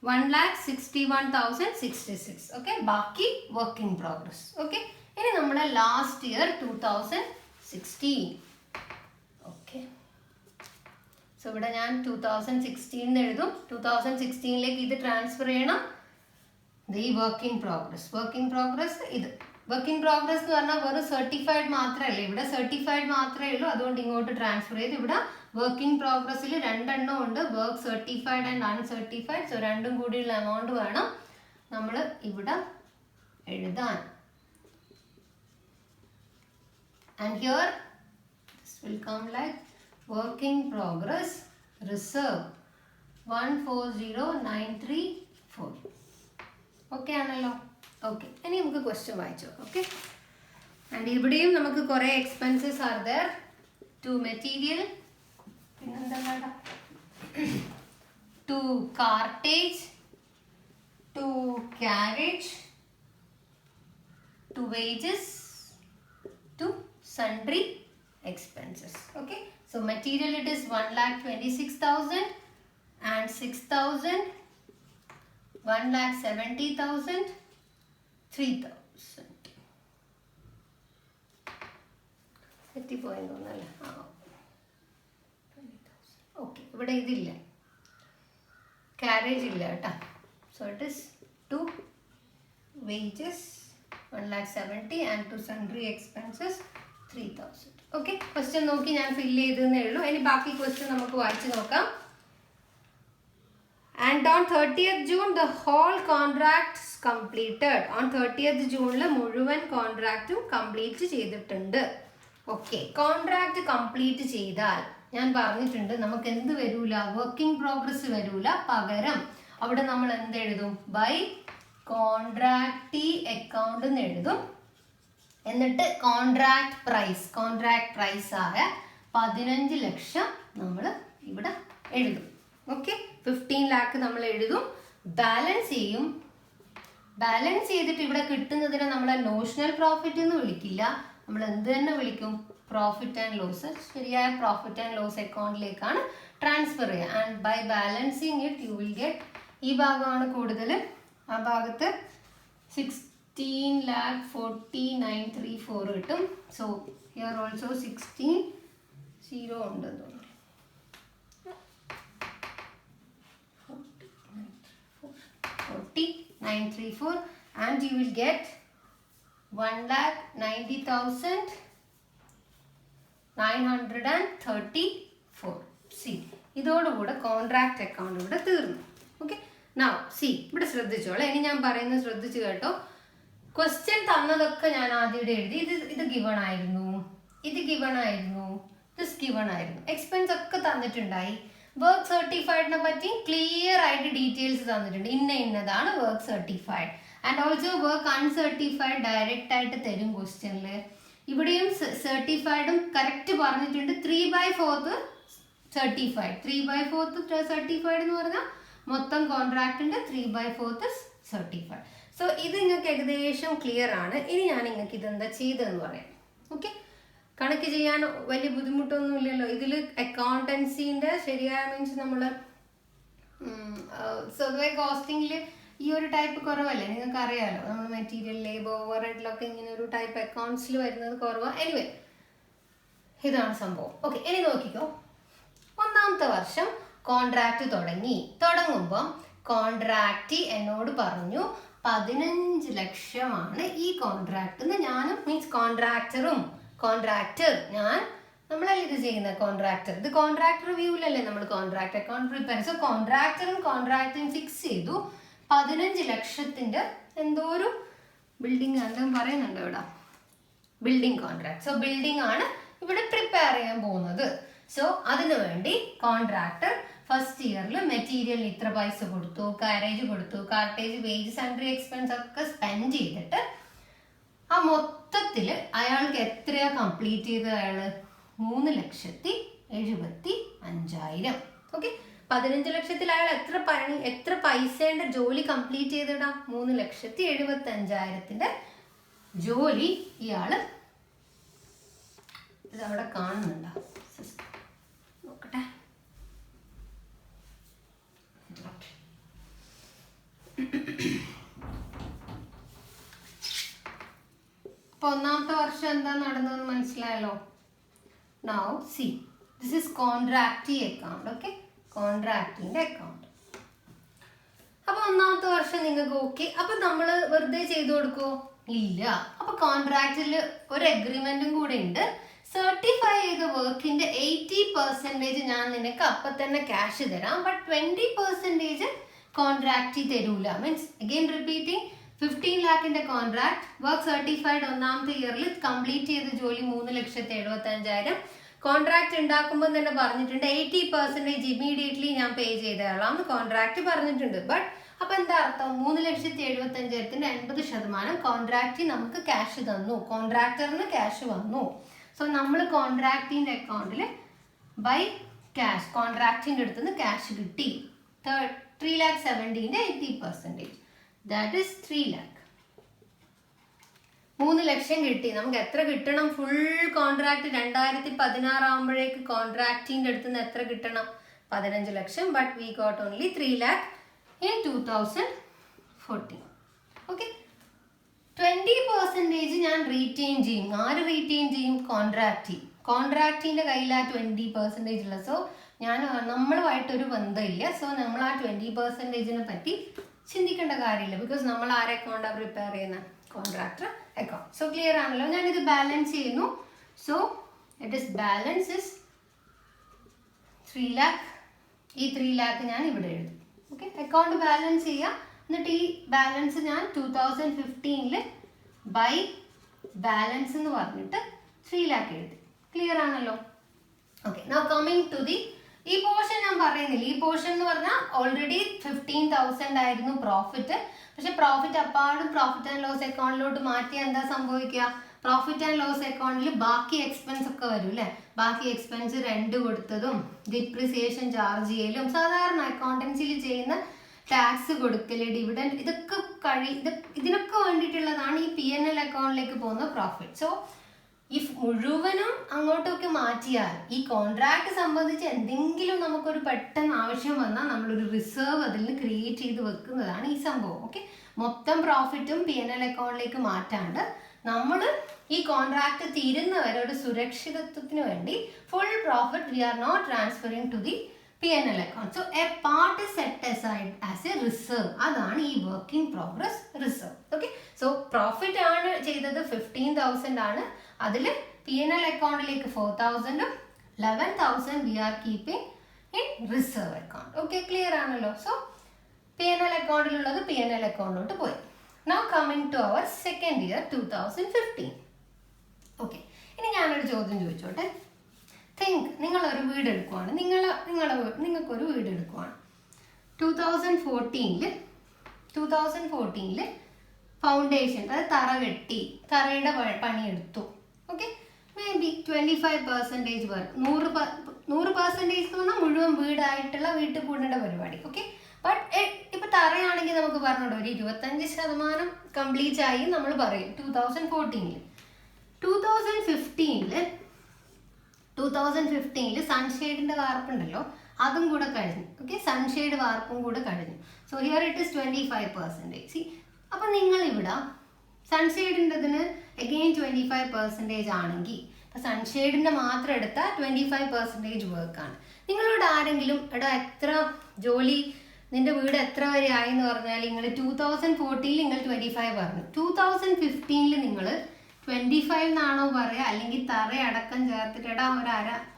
1,61,066. ഓക്കെ, ബാക്കി വർക്ക് ഇൻ പ്രോഗ്രസ്. ഓക്കെ, ഇനി നമ്മുടെ ലാസ്റ്റ് ഇയർ 2016. ഓക്കെ, സോ ഇവിടെ ഞാൻ 2016 എഴുതും. 2016ലേക്ക് ഇത് ട്രാൻസ്ഫർ ചെയ്യണം. ഈ work in progress. Work in progress ഇത് വർക്ക് ഇൻ പ്രോഗ്രസ് എന്ന് പറഞ്ഞാൽ വെറും സർട്ടിഫൈഡ് മാത്രമല്ല, ഇവിടെ സർട്ടിഫൈഡ് മാത്രമേ ഉള്ളൂ. അതുകൊണ്ട് ഇങ്ങോട്ട് ട്രാൻസ്ഫർ ചെയ്ത് ഇവിടെ വർക്ക് ഇൻ പ്രോഗ്രസ്സിൽ രണ്ടെണ്ണം ഉണ്ട്, work certified and uncertified. So രണ്ടും കൂടിയുള്ള എമൗണ്ട് വേണം നമ്മൾ ഇവിടെ എഴുതാൻ. And here this will come like work in progress reserve 140,934. Okay ആണല്ലോ? ഓക്കെ, ഇനി നമുക്ക് ക്വസ്റ്റ്യൻ വായിച്ചോ. ഓക്കെ, ആൻഡ് ഇവിടെയും നമുക്ക് കുറേ expenses are there. To material, പിന്നെന്താ, to cartage, to carriage, to wages, sundry expenses. Okay, so material it is 1,26,000 and 6,000, 1,70,000, 3,000. എത്തിപ്പോയെന്നല്ലേ? ആ, 20,000. ഓക്കെ, ഇവിടെ ഇതില്ല, carriage illa ta. So it is to wages 1,70,000 and to sundry expenses 3,000. Okay, question നോക്കി ഞാൻ fill ചെയ്തേ ഉള്ളൂ. ഇനി ബാക്കി question നമുക്ക് വായിച്ചു നോക്കാം. And on 30th June the whole contracts completed. On 30th June മുഴുവൻ കോൺട്രാക്റ്റും കംപ്ലീറ്റ് ചെയ്തിട്ടുണ്ട്. ഓക്കെ, കോൺട്രാക്ട് കംപ്ലീറ്റ് ചെയ്താൽ ഞാൻ പറഞ്ഞിട്ടുണ്ട് നമുക്ക് എന്ത് വരൂല, വർക്കിംഗ് പ്രോഗ്രസ് വരൂല, പകരം അവിടെ നമ്മൾ എന്ത് എഴുതും, ബൈ കോൺട്രാക്ടി അക്കൗണ്ട് എന്ന് എഴുതും. എന്നിട്ട് കോൺട്രാക്ട് പ്രൈസ് ആയ 15 ലക്ഷം നമ്മൾ ഇവിടെ എഴുതും. ഓക്കെ, 15 lakh നമ്മൾ എഴുതും, ബാലൻസ് ചെയ്യും. ബാലൻസ് ചെയ്തിട്ട് ഇവിടെ കിട്ടുന്നതിനെ നമ്മൾ നോഷണൽ പ്രോഫിറ്റ് എന്ന് വിളിക്കില്ല, നമ്മൾ എന്ത് തന്നെ വിളിക്കും, പ്രോഫിറ്റ് ആൻഡ് ലോസ്. ശരിയായ പ്രോഫിറ്റ് ആൻഡ് ലോസ് അക്കൗണ്ടിലേക്കാണ് ട്രാൻസ്ഫർ ചെയ്യുക. And by balancing it you will get, ഈ ഭാഗമാണ് കൂടുതൽ, ആ ഭാഗത്ത് 16,40,934 കിട്ടും. സോ ഹിയർ ഓൾസോ 16,0 ഉണ്ടെന്ന് തോന്നുന്നു, 40,934 and you will get 1,90,934. See, ഇതോടുകൂടെ കോൺട്രാക്ട് അക്കൗണ്ട് ഇവിടെ തീർന്നു. ഓക്കെ, നൗ സി, ഇവിടെ ശ്രദ്ധിച്ചോളെ, ഇനി ഞാൻ പറയുന്നത് ശ്രദ്ധിച്ചു കേട്ടോ. ക്വസ്റ്റ്യൻ തന്നതൊക്കെ ഞാൻ ആദ്യം എഴുതി. ഇത് ഗിവൺ ആയിരുന്നു, ഇത് ഗിവൺ ആയിരുന്നു, ദിസ് ഗിവൺ ആയിരുന്നു. എക്സ്പെൻസ് ഒക്കെ തന്നിട്ടുണ്ടായി. വർക്ക് സർട്ടിഫൈഡിനെ പറ്റി ക്ലിയർ ആയിട്ട് ഡീറ്റെയിൽസ് തന്നിട്ടുണ്ട്. ഇന്നതാണ് work certified. And also work uncertified direct ആയിട്ട് തരും ക്വസ്റ്റ്യനിൽ. ഇവിടെയും സർട്ടിഫൈഡും കറക്റ്റ് പറഞ്ഞിട്ടുണ്ട്. 3/4 സർട്ടിഫൈഡ്, 3/4 സർട്ടിഫൈഡ് എന്ന് പറഞ്ഞാൽ മൊത്തം കോൺട്രാക്ടിന്റെ 3/4 സർട്ടിഫൈഡ്. സോ ഇത് നിങ്ങൾക്ക് ഏകദേശം ക്ലിയർ ആണ്. ഇനി ഞാൻ നിങ്ങൾക്ക് ഇതെന്താ ചെയ്തതെന്ന് പറയാം. ഓക്കെ, കണക്ക് ചെയ്യാൻ വലിയ ബുദ്ധിമുട്ടൊന്നും ഇല്ലല്ലോ. ഇതിൽ അക്കൗണ്ടൻസിന്റെ ശരിയായ മീൻസ് നമ്മൾ സ്വതവേ കോസ്റ്റിംഗിൽ ഈ ഒരു ടൈപ്പ് കുറവല്ലേ, നിങ്ങൾക്ക് അറിയാമല്ലോ. നമ്മൾ മെറ്റീരിയൽ, ലേബർ, ഓവർഹെഡിലൊക്കെ ഇങ്ങനെ ഒരു ടൈപ്പ് അക്കൗണ്ട്സിൽ വരുന്നത് കുറവാണ്. എനിവേ, ഇതാണ് സംഭവം. ഓക്കെ, ഇനി നോക്കിക്കോ. ഒന്നാമത്തെ വർഷം കോൺട്രാക്ട് തുടങ്ങുമ്പം കോൺട്രാക്ട് എന്നോട് പറഞ്ഞു 15 ലക്ഷമാണ് ഈ കോൺട്രാക്ട് എന്ന്. ഞാനും മീൻസ് കോൺട്രാക്ടർ നമ്മളല്ലേ ഇത് ചെയ്യുന്ന കോൺട്രാക്ടർ. ഇത് കോൺട്രാക്ട് റിവ്യൂലല്ലേ നമ്മൾ കോൺട്രാക്ട് അക്കൗണ്ട് പ്രിപ്പയർ. സോ കോൺട്രാക്ടും ഫിക്സ് ചെയ്തു 15 ലക്ഷത്തിന്റെ എന്തോ ഒരു ബിൽഡിംഗ് എന്തെങ്കിലും പറയുന്നുണ്ടോ ഇവിടെ, ബിൽഡിംഗ് കോൺട്രാക്ട്. സോ ബിൽഡിംഗ് ആണ് ഇവിടെ പ്രിപ്പയർ ചെയ്യാൻ പോകുന്നത്. സോ അതിനു വേണ്ടി കോൺട്രാക്ടർ ഫസ്റ്റ് ഇയറിൽ മെറ്റീരിയലിന് ഇത്ര പൈസ കൊടുത്തു, കാരേജ് കൊടുത്തു, കാർട്ടേജ്, വേജ്, സൺഡ്രി എക്സ്പെൻസ് ഒക്കെ സ്പെൻഡ് ചെയ്തിട്ട് ആ മൊത്തത്തിൽ അയാൾക്ക് എത്രയാ കംപ്ലീറ്റ് ചെയ്തത്? അയാള് 3,75,000. ഓക്കെ, 15 ലക്ഷത്തിൽ അയാൾ എത്ര പൈസയുടെ ജോലി കംപ്ലീറ്റ് ചെയ്തിടാം? 3,75,000 ജോലി ഇയാള് ഇതവിടെ കാണുന്നുണ്ടോ? നോക്കട്ടെ. അപ്പൊ ഒന്നാമത്തെ വർഷം എന്താ നടന്നതെന്ന് മനസ്സിലായല്ലോ. Now see, this is contractee account. Okay, കോൺട്രാക്ടിന്റെ അക്കൗണ്ട്. അപ്പൊ ഒന്നാമത്തെ വർഷം നിങ്ങൾക്ക് ഓക്കെ. അപ്പൊ നമ്മൾ വെറുതെ ചെയ്തു കൊടുക്കോ? ഇല്ല. അപ്പൊ കോൺട്രാക്റ്റിൽ ഒരു അഗ്രിമെന്റും കൂടെ ഉണ്ട്. സർട്ടിഫൈ ചെയ്ത വർക്കിന്റെ 80% ഞാൻ നിനക്ക് അപ്പൊ തന്നെ ക്യാഷ് തരാം, ബട്ട് 20% കോൺട്രാക്ട് തരൂല. മീൻസ് അഗെയിൻ റിപ്പീറ്റിംഗ്, 15 lakhന്റെ കോൺട്രാക്ട്, വർക്ക് സർട്ടിഫൈഡ് ഒന്നാമത്തെ ഇയറിൽ കംപ്ലീറ്റ് ചെയ്ത ജോലി 3,75,000. കോൺട്രാക്ട് ഉണ്ടാക്കുമ്പോൾ തന്നെ പറഞ്ഞിട്ടുണ്ട് 80% ഇമീഡിയറ്റ്ലി ഞാൻ പേ ചെയ്തോളാം കോൺട്രാക്ട് പറഞ്ഞിട്ടുണ്ട്. ബട്ട് അപ്പൊ എന്താ അർത്ഥം? 3,75,000 80% കോൺട്രാക്ട് നമുക്ക് ക്യാഷ് തന്നു, കോൺട്രാക്ടറിന് ക്യാഷ് വന്നു. സോ നമ്മൾ കോൺട്രാക്ടിന്റെ അക്കൗണ്ടിൽ ബൈ ക്യാഷ്, കോൺട്രാക്ടിന്റെ അടുത്തുനിന്ന് ക്യാഷ് കിട്ടി. 3,70,000 80%, that is 3 lakh. 3 ലക്ഷം കിട്ടി. നമുക്ക് എത്ര കിട്ടണം? ഫുൾ കോൺട്രാക്ട് 2016 ആകുമ്പോഴേക്ക് കോൺട്രാക്റ്റിന്റെ അടുത്ത് നിന്ന് എത്ര കിട്ടണം? 15 ലക്ഷം. But we got only 3 lakh in 2014. Okay, 20% ഞാൻ റീറ്റെയിൻ ചെയ്യും. ആര് റീറ്റെയിൻ ചെയ്യും? കോൺട്രാക്റ്റിന്റെ കയ്യിൽ ആ 20% ഉള്ള. സോ നമ്മളുമായിട്ടൊരു ബന്ധമില്ല. സോ നമ്മൾ ആ 20%നെ പറ്റി ചിന്തിക്കേണ്ട കാര്യമില്ല. ബിക്കോസ് നമ്മൾ ആരെ അക്കൗണ്ടാണ് പ്രിപ്പയർ ചെയ്യുന്ന? Contractor account. സോ ക്ലിയർ ആണല്ലോ? ഞാനിത് ബാലൻസ് ചെയ്യുന്നു. So it is balance is 3 lakh. ഈ 3 lakh ഞാൻ ഇവിടെ എഴുതും. ഓക്കെ, അക്കൗണ്ട് ബാലൻസ് ചെയ്യുക. എന്നിട്ട് ഈ ബാലൻസ് ഞാൻ 2015 ബൈ ബാലൻസ് എന്ന് പറഞ്ഞിട്ട് 3 lakh എഴുതി. ക്ലിയർ ആണല്ലോ? Okay, now coming to the ഈ പോർഷൻ ഞാൻ പറയുന്നില്ല. ഈ പോർഷൻ എന്ന് പറഞ്ഞാൽ ഓൾറെഡി 15,000 ആയിരുന്നു പ്രോഫിറ്റ്. പക്ഷെ പ്രോഫിറ്റ് അപ്പാടും പ്രോഫിറ്റ് ആൻഡ് ലോസ് അക്കൗണ്ടിലോട്ട് മാറ്റിയാൽ എന്താ സംഭവിക്കുക? പ്രോഫിറ്റ് ആൻഡ് ലോസ് അക്കൗണ്ടിൽ ബാക്കി എക്സ്പെൻസ് ഒക്കെ വരും അല്ലേ? ബാക്കി എക്സ്പെൻസ് റെന്റ് കൊടുത്തതും ഡിപ്രിസിയേഷൻ ചാർജ് ചെയ്യലും സാധാരണ അക്കൗണ്ടൻസിയിൽ ചെയ്യുന്ന ടാക്സ് കൊടുക്കല്, ഡിവിഡൻഡ്, ഇതിനൊക്കെ വേണ്ടിയിട്ടുള്ളതാണ് ഈ P&L അക്കൗണ്ടിലേക്ക് പോകുന്ന പ്രോഫിറ്റ്. സോ ഇഫ് മുഴുവനും അങ്ങോട്ടൊക്കെ മാറ്റിയാൽ ഈ കോൺട്രാക്ട് സംബന്ധിച്ച് എന്തെങ്കിലും നമുക്കൊരു പെട്ടെന്ന് ആവശ്യം വന്നാൽ നമ്മളൊരു റിസർവ് അതിൽ നിന്ന് ക്രിയേറ്റ് ചെയ്ത് വെക്കുന്നതാണ് ഈ സംഭവം. ഓക്കെ, മൊത്തം പ്രോഫിറ്റും P&L അക്കൗണ്ടിലേക്ക് മാറ്റാണ്ട് നമ്മൾ ഈ കോൺട്രാക്ട് തീരുന്നവരെ ഒരു സുരക്ഷിതത്വത്തിന് വേണ്ടി full profit we are not transferring to the P&L account. So a part is set aside as a reserve. അതാണ് ഈ work in progress reserve. Okay, so profit ആണ് ചെയ്തത് 15,000 ആണ്. അതിൽ P&L അക്കൗണ്ടിലേക്ക് 4,000 ഉം 11,000 we are keeping in reserve account. Okay, clear ആണല്ലോ? So P&L അക്കൗണ്ടിലുള്ളത് P&L അക്കൗണ്ടിലോട്ട് പോയി. Now coming to our second year 2015. Okay, ഇനി ഞാനൊരു ചോദ്യം ചോദിച്ചോട്ടെ. തിങ്ക്, നിങ്ങളൊരു വീട് എടുക്കുവാണ്. നിങ്ങൾക്കൊരു വീട് എടുക്കുവാണ്. 2014 ഫൗണ്ടേഷൻ, അതായത് തറ കെട്ടി, തറയുടെ പണിയെടുത്തു. ഓക്കെ, മേ ബി 25% വരെ 100% എന്ന് പറഞ്ഞാൽ മുഴുവൻ വീടായിട്ടുള്ള വീട്ടിൽ കൂടേണ്ട പരിപാടി. ഓക്കെ, ബട്ട് ഇപ്പൊ തറയാണെങ്കിൽ നമുക്ക് പറഞ്ഞോളൂ ഒരു 25% കംപ്ലീറ്റ് ആയി നമ്മൾ പറയും 2014. 2015 സൺഷെയ്ഡിന്റെ വാർപ്പുണ്ടല്ലോ, അതും കൂടെ കഴിഞ്ഞു. ഓക്കെ, സൺഷെയ്ഡ് വാർപ്പും കൂടെ കഴിഞ്ഞു. So here it is 25%. അപ്പൊ നിങ്ങൾ ഇവിടെ സൺഷെയ്ഡിൻ്റെതിന് അഗെയിൻ 25% ആണെങ്കിൽ ഇപ്പൊ സൺഷെയ്ഡിന്റെ മാത്രം എടുത്താൽ 25% വർക്കാണ്. നിങ്ങളോട് ആരെങ്കിലും എടാ എത്ര ജോലി, നിന്റെ വീട് എത്ര വരെ ആയി എന്ന് പറഞ്ഞാൽ നിങ്ങൾ 2014 നിങ്ങൾ 25 പറഞ്ഞു, 2015 നിങ്ങൾ 25 എന്നാണോ പറയാ, അല്ലെങ്കിൽ തറയടക്കം ചേർത്തിട്ട് എടാ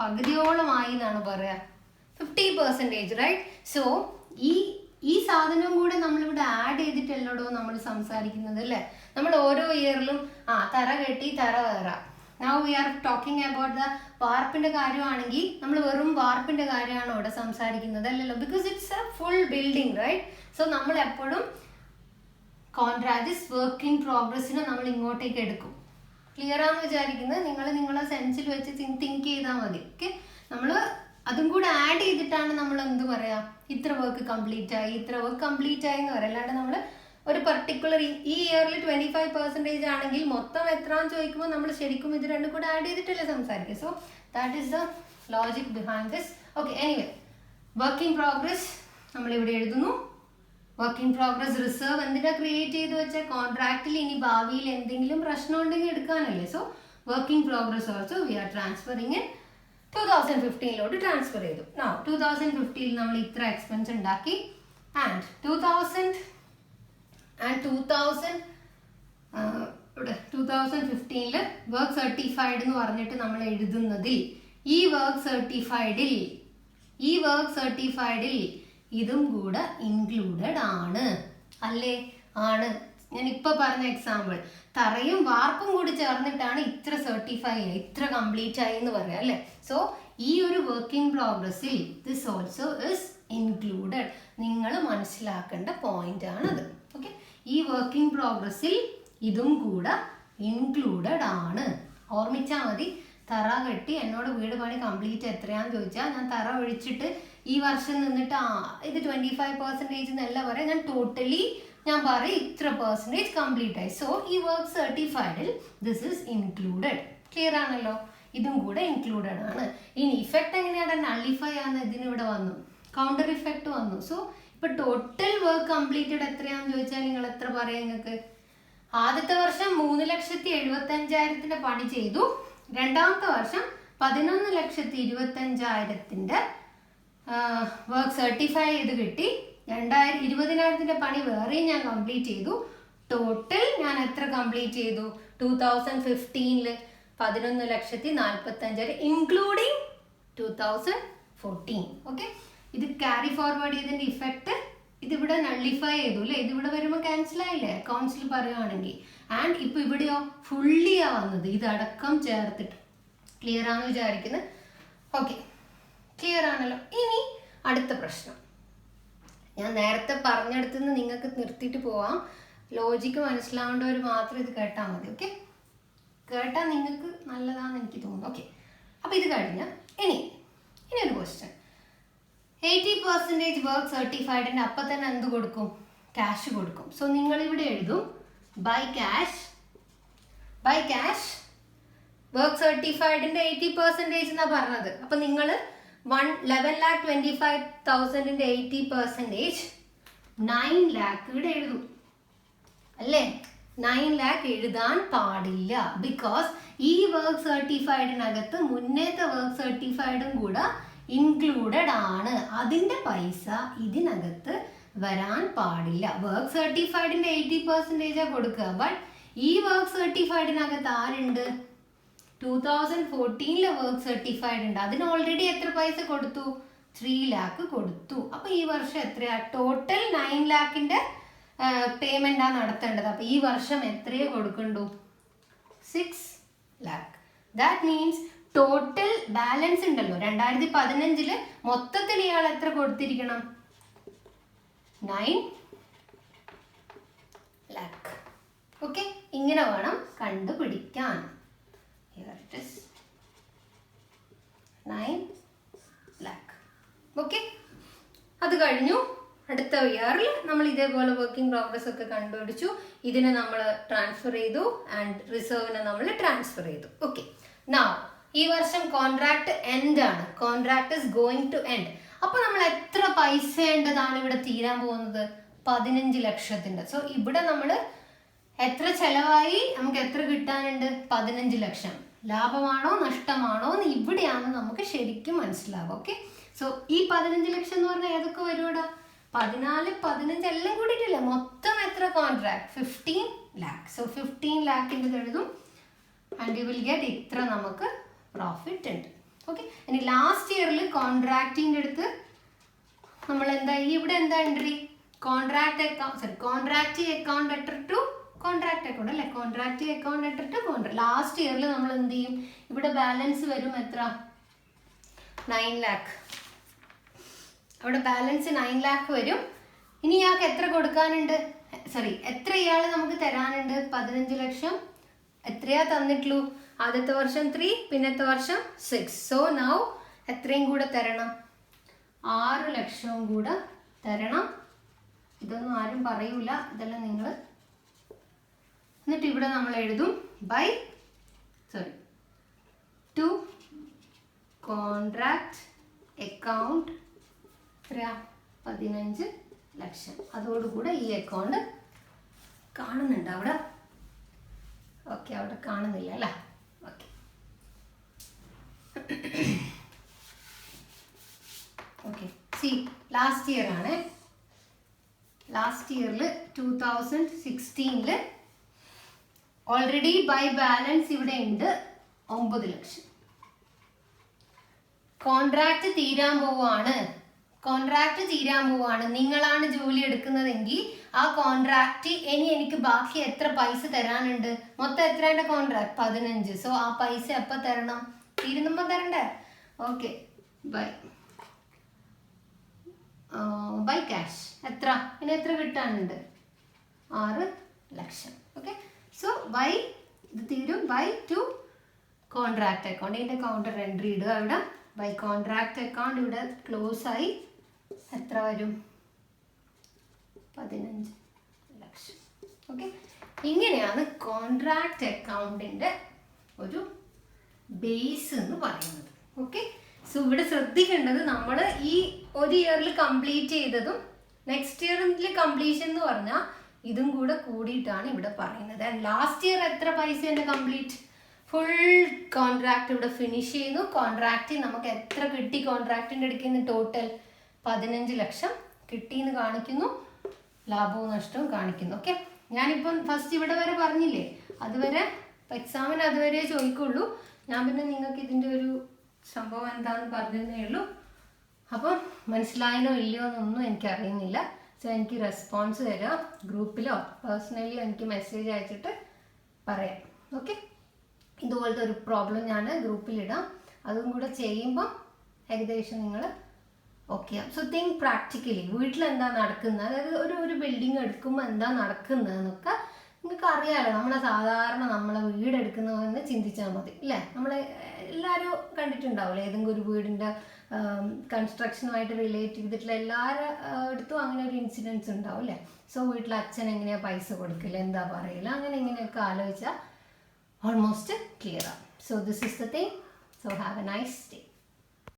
പകുതിയോളമായി എന്നാണ് പറയാ, 50%, റൈറ്റ്? സോ ഈ സാധനം കൂടെ നമ്മളിവിടെ ആഡ് ചെയ്തിട്ടല്ലോ നമ്മൾ സംസാരിക്കുന്നത് അല്ലേ? നമ്മൾ ഓരോ ഇയറിലും തറ കെട്ടി തറ വേറ. Now we are talking about the വാർപ്പിന്റെ കാര്യമാണെങ്കിൽ നമ്മൾ വെറും വാർപ്പിന്റെ കാര്യമാണോ ഇവിടെ സംസാരിക്കുന്നത്? അല്ലല്ലോ, because it's a full building, right? So നമ്മൾ എപ്പോഴും കോൺട്രാക്ട് വർക്ക് ഇൻ പ്രോഗ്രസിനെ നമ്മൾ ഇങ്ങോട്ടേക്ക് എടുക്കും. ക്ലിയർ ആണെന്ന് വിചാരിക്കുന്നത്. നിങ്ങളെ സെൻസിൽ വെച്ച് തിങ്ക് ചെയ്താൽ മതി. ഓക്കെ, നമ്മൾ അതും കൂടെ ആഡ് ചെയ്തിട്ടാണ് നമ്മൾ എന്ത് പറയാ, ഇത്ര വർക്ക് കംപ്ലീറ്റ് ആയി എന്ന് പറയാം. അല്ലാണ്ട് നമ്മൾ ഒരു പർട്ടിക്കുലർ ഈ ഇയറിൽ 25% ആണെങ്കിൽ മൊത്തം എത്രയാണെന്ന് ചോദിക്കുമ്പോൾ നമ്മൾ ശരിക്കും ഇത് രണ്ടും കൂടെ ആഡ് ചെയ്തിട്ടല്ലേ സംസാരിക്കുക. So that is the logic behind this. Okay, anyway work in progress നമ്മളിവിടെ എഴുതുന്നു. വർക്ക് ഇൻ പ്രോഗ്രസ് റിസർവ് എന്തിനാ ക്രിയേറ്റ് ചെയ്ത് വെച്ചാൽ കോൺട്രാക്റ്റിൽ ഇനി ഭാവിയിൽ എന്തെങ്കിലും പ്രശ്നം ഉണ്ടെങ്കിൽ എടുക്കാനല്ലേ. So work in progress also we are transferring in 2015 transfer ചെയ്തു. 2015 നമ്മൾ ഇത്ര എക്സ്പെൻസ് ഉണ്ടാക്കി. ആൻഡ് 2015 വർക്ക് സർട്ടിഫൈഡ് എന്ന് പറഞ്ഞിട്ട് നമ്മൾ എഴുതുന്നതിൽ ഈ വർക്ക് സർട്ടിഫൈഡിൽ ഇതും കൂടെ ഇൻക്ലൂഡഡ് ആണ് അല്ലേ? ആണ്. ഞാൻ ഇപ്പൊ പറഞ്ഞ എക്സാമ്പിൾ തറയും വാർപ്പും കൂടി ചേർന്നിട്ടാണ് ഇത്ര സർട്ടിഫൈ ആയി, ഇത്ര കംപ്ലീറ്റ് ആയി എന്ന് പറയാം അല്ലേ? സോ ഈ ഒരു വർക്ക് ഇൻ പ്രോഗ്രസ്സിൽ ദിസ് ഓൾസോ ഇസ് ഇൻക്ലൂഡഡ്. നിങ്ങൾ മനസ്സിലാക്കേണ്ട പോയിന്റ് ആണത്. ഓക്കെ, ഈ വർക്ക് ഇൻ പ്രോഗ്രസ്സിൽ ഇതും കൂടെ ഇൻക്ലൂഡഡ് ആണ്. ഓർമ്മിച്ചാൽ മതി. തറ കെട്ടി എന്നോട് വീട് പണി കംപ്ലീറ്റ് എത്രയാന്ന് ചോദിച്ചാൽ ഞാൻ തറ ഒഴിച്ചിട്ട് ഈ വർഷം നിന്നിട്ട് ഇത് 25% എന്നല്ല പറയാം, ഞാൻ ടോട്ടലി ഞാൻ പറയും ഇത്ര പെർസെൻറ്റേജ് കംപ്ലീറ്റ് ആയി. സോ ഈ വർക്ക് സർട്ടിഫൈഡിൽ ദിസ് ഈസ് ഇൻക്ലൂഡഡ്. ക്ലിയർ ആണല്ലോ, ഇതും കൂടെ ഇൻക്ലൂഡഡ് ആണ്. ഇനി ഇഫക്റ്റ് എങ്ങനെയാണ് നള്ളിഫൈ ആണ്, ഇതിനിവിടെ വന്നു കൗണ്ടർ ഇഫക്റ്റ് വന്നു. സോ ഇപ്പൊ ടോട്ടൽ വർക്ക് കംപ്ലീറ്റഡ് എത്രയാണെന്ന് ചോദിച്ചാൽ നിങ്ങൾ എത്ര പറയാം? നിങ്ങൾക്ക് ആദ്യത്തെ വർഷം 3,75,000 പണി ചെയ്തു, രണ്ടാമത്തെ വർഷം 11,25,000 വർക്ക് സർട്ടിഫൈ ചെയ്ത് കിട്ടി, 20,000 പണി വേറെയും ഞാൻ കംപ്ലീറ്റ് ചെയ്തു. ടോട്ടൽ ഞാൻ എത്ര കംപ്ലീറ്റ് ചെയ്തു? 2015 11,45,000 ഇൻക്ലൂഡിങ് 2014. ഓക്കെ, ഇത് ക്യാരി ഫോർവേഡ് ചെയ്തതിന്റെ ഇഫക്റ്റ് ഇതിവിടെ നള്ളിഫൈ ചെയ്തു അല്ലേ, ഇതിവിടെ വരുമ്പോൾ ക്യാൻസൽ ആയില്ലേ അക്കൗണ്ട്സിൽ പറയുകയാണെങ്കിൽ. ആൻഡ് ഇപ്പൊ ഇവിടെയോ ഫുള്ളിയാ വന്നത്, ഇതടക്കം ചേർത്തിട്ട്. ക്ലിയർ ആണെന്ന് വിചാരിക്കുന്നത്. ഓക്കെ, ക്ലിയർ ആണല്ലോ. ഇനി അടുത്ത പ്രശ്നം ഞാൻ നേരത്തെ പറഞ്ഞെടുത്തുനിന്ന് നിങ്ങൾക്ക് നിർത്തിയിട്ട് പോവാം. ലോജിക്ക് മനസ്സിലാവേണ്ടവർ മാത്രം ഇത് കേട്ടാൽ മതി. ഓക്കെ, കേട്ടാൽ നിങ്ങൾക്ക് നല്ലതാണെന്ന് എനിക്ക് തോന്നുന്നു. ഓക്കെ, അപ്പൊ ഇത് കഴിഞ്ഞ ഇനി ഒരു ക്വസ്റ്റ്യൻ. 80% വർക്ക് സർട്ടിഫൈഡിന്റെ അപ്പം തന്നെ എന്ത് കൊടുക്കും? ക്യാഷ് കൊടുക്കും. സോ നിങ്ങൾ ഇവിടെ എഴുതും ബൈ ക്യാഷ് വർക്ക് സർട്ടിഫൈഡിന്റെ 80% എന്നാ പറഞ്ഞത്. അപ്പൊ നിങ്ങൾ 11,25,000 80% 9 lakh ഇവിടെ എഴുതും അല്ലേ? 9 lakh എഴുതാൻ പാടില്ല. ബിക്കോസ് ഈ വർക്ക് സർട്ടിഫൈഡിനകത്ത് മുന്നേത്തെ വർക്ക് സർട്ടിഫൈഡും കൂടെ ഇൻക്ലൂഡഡ് ആണ്. അതിന്റെ പൈസ ഇതിനകത്ത് വരാൻ പാടില്ല. വർക്ക് സർട്ടിഫൈഡിന്റെ 80% കൊടുക്കുക. ബട്ട് ഈ വർക്ക് സർട്ടിഫൈഡിനകത്ത് ആരുണ്ട്? 2014 വർക്ക് സർട്ടിഫൈഡ് ഉണ്ട്. അതിന് ഓൾറെഡി എത്ര പൈസ കൊടുത്തു? 3 lakh കൊടുത്തു. അപ്പൊ ഈ വർഷം എത്രയാ? ടോട്ടൽ 9 lakh പേയ്മെന്റ് ആണ് നടത്തേണ്ടത്. അപ്പൊ ഈ വർഷം എത്രയോ കൊടുക്കണ്ടു? 6 lakh. That means total balance ഉണ്ടല്ലോ 2015 മൊത്തത്തിൽ ഇയാൾ എത്ര കൊടുത്തിരിക്കണം? 9 lakh. ഓക്കെ, ഇങ്ങനെ വേണം കണ്ടുപിടിക്കാൻ. Here it is 9 lakh. Okay, അത് കഴിഞ്ഞു. അടുത്ത ഇയറിൽ നമ്മൾ ഇതേപോലെ വർക്കിംഗ് പ്രോഗ്രസ് ഒക്കെ കണ്ടുപിടിച്ചു. ഇതിനെ നമ്മൾ ട്രാൻസ്ഫർ ചെയ്തു ആൻഡ് റിസർവിനെ നമ്മൾ ട്രാൻസ്ഫർ ചെയ്തു. ഓക്കെ, നൗ ഈ വർഷം കോൺട്രാക്ട് എൻഡ് ആണ്. Contract is going to end. അപ്പൊ നമ്മൾ എത്ര പൈസ ഉണ്ടതാണ് ഇവിടെ തീരാൻ പോകുന്നത്? 15 ലക്ഷത്തിന്റെ. സോ ഇവിടെ നമ്മൾ എത്ര ചെലവായി, നമുക്ക് എത്ര കിട്ടാനുണ്ട്? 15 ലക്ഷം. ലാഭമാണോ നഷ്ടമാണോ എന്ന് ഇവിടെയാണ് നമുക്ക് ശരിക്കും മനസ്സിലാവുക. ഓക്കെ, സോ ഈ 15 ലക്ഷം എന്ന് പറഞ്ഞാൽ ഏതൊക്കെ വരുവാടാ? 14, 15 എല്ലാം കൂടിയിട്ടില്ല. മൊത്തം എത്ര കോൺട്രാക്ട്? 15 lakh. സോ 15 lakh എഴുതും ആൻഡ് യു വിൽ ഗെറ്റ് ഇത്ര നമുക്ക് പ്രോഫിറ്റ് ഉണ്ട്. ഓക്കെ, ഇനി ലാസ്റ്റ് ഇയറിൽ കോൺട്രാക്ടിൻ്റെ അടുത്ത് നമ്മൾ എന്താ ഇവിടെ എന്താ entry? Contract account letter to contract account അല്ലെ? Contract account letter to contract. Last ഇയറിൽ നമ്മൾ എന്ത് ചെയ്യും? ഇവിടെ ബാലൻസ് വരും എത്ര? 9 lakh. അവിടെ ബാലൻസ് 9 lakh വരും. ഇനി ഇയാൾക്ക് എത്ര കൊടുക്കാനുണ്ട്? എത്ര ഇയാൾ നമുക്ക് തരാനുണ്ട്? 15 ലക്ഷം. എത്രയാ തന്നിട്ടുള്ളൂ? ആദ്യത്തെ വർഷം 3, പിന്നത്തെ വർഷം 6. സോ നൗ എത്രയും കൂടെ തരണം? 6 ലക്ഷവും കൂടെ തരണം. ഇതൊന്നും ആരും പറയൂല, ഇതെല്ലാം നിങ്ങൾ. എന്നിട്ട് ഇവിടെ നമ്മൾ എഴുതും ടു കോൺട്രാക്ട് അക്കൗണ്ട് 15 ലക്ഷം. അതോടുകൂടെ ഈ അക്കൗണ്ട് കാണുന്നുണ്ട് അവിടെ? ഓക്കെ, അവിടെ കാണുന്നില്ല അല്ലേ? Okay, okay. C last year ആണ്. ലാസ്റ്റ് ഇയറിൽ 2016 ഓൾറെഡി ബൈ ബാലൻസ് ഇവിടെ ഉണ്ട് 9 ലക്ഷം. കോൺട്രാക്ട് തീരാൻ പോവാണ്. നിങ്ങളാണ് ജോലി എടുക്കുന്നതെങ്കിൽ ആ കോൺട്രാക്ട് ഇനി എനിക്ക് ബാക്കി എത്ര പൈസ തരാനുണ്ട്? മൊത്തം എത്രയുടെ കോൺട്രാക്ട്? 15. സോ ആ പൈസ എപ്പോ തരണം? തീരുന്നുമ്പോ തരണ്ടേ? Okay, by cash. എത്ര? ഇനി എത്ര കിട്ടാനുണ്ട്? 6 ലക്ഷം. ഓക്കെ, സോ ബൈ ഇത് തീരും ബൈ ടു കോൺട്രാക്ട് അക്കൗണ്ട്. ഇതിന്റെ കൗണ്ടർ എൻട്രി ഇടുക ഇവിടെ. ബൈ കോൺട്രാക്ട് അക്കൗണ്ട് ഇവിടെ ക്ലോസ് ആയി. എത്ര വരും? 15 ലക്ഷം. ഓക്കെ, ഇങ്ങനെയാണ് കോൺട്രാക്ട് അക്കൗണ്ടിൻ്റെ ഒരു ബേസ് എന്ന് പറയുന്നത്. ഓക്കെ, സോ ഇവിടെ ശ്രദ്ധിക്കേണ്ടത് നമ്മൾ ഈ ഒരു ഇയറിൽ കംപ്ലീറ്റ് ചെയ്തതും നെക്സ്റ്റ് ഇയറിൽ കംപ്ലീഷൻ എന്ന് പറഞ്ഞാൽ ഇതും കൂടെ കൂടിയിട്ടാണ് ഇവിടെ പറയുന്നത്. ആൻഡ് ലാസ്റ്റ് ഇയർ എത്ര പൈസ കംപ്ലീറ്റ് ഫുൾ കോൺട്രാക്ട് ഇവിടെ ഫിനിഷ് ചെയ്യുന്നു. കോൺട്രാക്റ്റ് നമുക്ക് എത്ര കിട്ടി, കോൺട്രാക്റ്റിൻ്റെ അടുക്കുന്ന ടോട്ടൽ 15 ലക്ഷം കിട്ടിയെന്ന് കാണിക്കുന്നു, ലാഭവും നഷ്ടവും കാണിക്കുന്നു. ഓക്കെ, ഞാനിപ്പം ഫസ്റ്റ് ഇവിടെ വരെ പറഞ്ഞില്ലേ, അതുവരെ എക്സാമിന് അതുവരെ ചോദിക്കുള്ളൂ. ഞാൻ പിന്നെ നിങ്ങൾക്ക് ഇതിൻ്റെ ഒരു സംഭവം എന്താണെന്ന് പറഞ്ഞതേ ഉള്ളൂ. അപ്പം മനസ്സിലായനോ ഇല്ലയോ എന്നൊന്നും എനിക്കറിയുന്നില്ല. സോ എനിക്ക് റെസ്പോൺസ് തരാം, ഗ്രൂപ്പിലോ പേഴ്സണലി എനിക്ക് മെസ്സേജ് അയച്ചിട്ട് പറയാം. ഓക്കെ, ഇതുപോലത്തെ ഒരു പ്രോബ്ലം ഞാൻ ഗ്രൂപ്പിലിടാം. അതും കൂടെ ചെയ്യുമ്പം ഏകദേശം നിങ്ങൾ ഓക്കെ. സോ തിങ്ക് പ്രാക്ടിക്കലി വീട്ടിൽ എന്താ നടക്കുന്നത്, അതായത് ഒരു ബിൽഡിംഗ് എടുക്കുമ്പോൾ എന്താ നടക്കുന്നതെന്നൊക്കെ നിങ്ങൾക്ക് അറിയാമല്ലോ. നമ്മളെ വീട് എടുക്കുന്നതെന്ന് ചിന്തിച്ചാൽ മതി അല്ലേ. നമ്മൾ എല്ലാവരും കണ്ടിട്ടുണ്ടാവില്ലേ, ഏതെങ്കിലും ഒരു വീടിൻ്റെ കൺസ്ട്രക്ഷനുമായിട്ട് റിലേറ്റ് ചെയ്തിട്ടുള്ള എല്ലാവരുടെ അങ്ങനെ ഒരു ഇൻസിഡൻസ് ഉണ്ടാവും അല്ലേ. സോ വീട്ടിൽ അച്ഛൻ എങ്ങനെയാണ് പൈസ കൊടുക്കില്ല, എന്താ പറയില്ല, അങ്ങനെ ഇങ്ങനെയൊക്കെ ആലോചിച്ചാൽ ഓൾമോസ്റ്റ് ക്ലിയർ ആണ്. So this is the thing. So have A nice day.